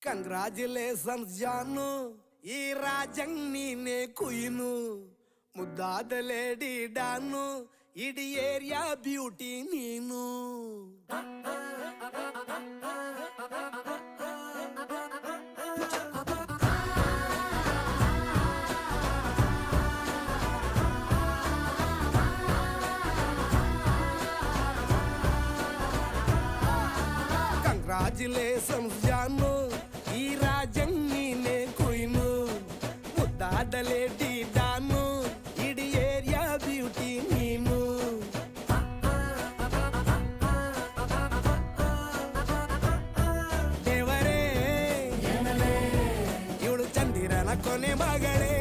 Congratulations ಜಾನು, ಈ ರಾಜಂಗ್ ನೀನೆ ಕುಯ್ನು, ಮುದ್ದಾದ ಲೇಡಿ ಡಾನು, ಇಡೀ ಏರಿಯಾ ಬ್ಯೂಟಿ ನೀನು. ಕಂಗ್ರಾಚುಲೇಷನ್ಸ್ ಜಾನು, ಈ ರಾಜಂಗ್ ನೀನೆ ಕುಯ್ನು, ಮುದ್ದಾದ ಲೇಡಿ ಡಾನು, ಇಡೀ ಏರಿಯಾ ಬ್ಯೂಟಿ ನೀನು. ದೇವರೇ ಇವಳು ಚಂದಿರನ ಕೊನೆ ಮಗಳೇ,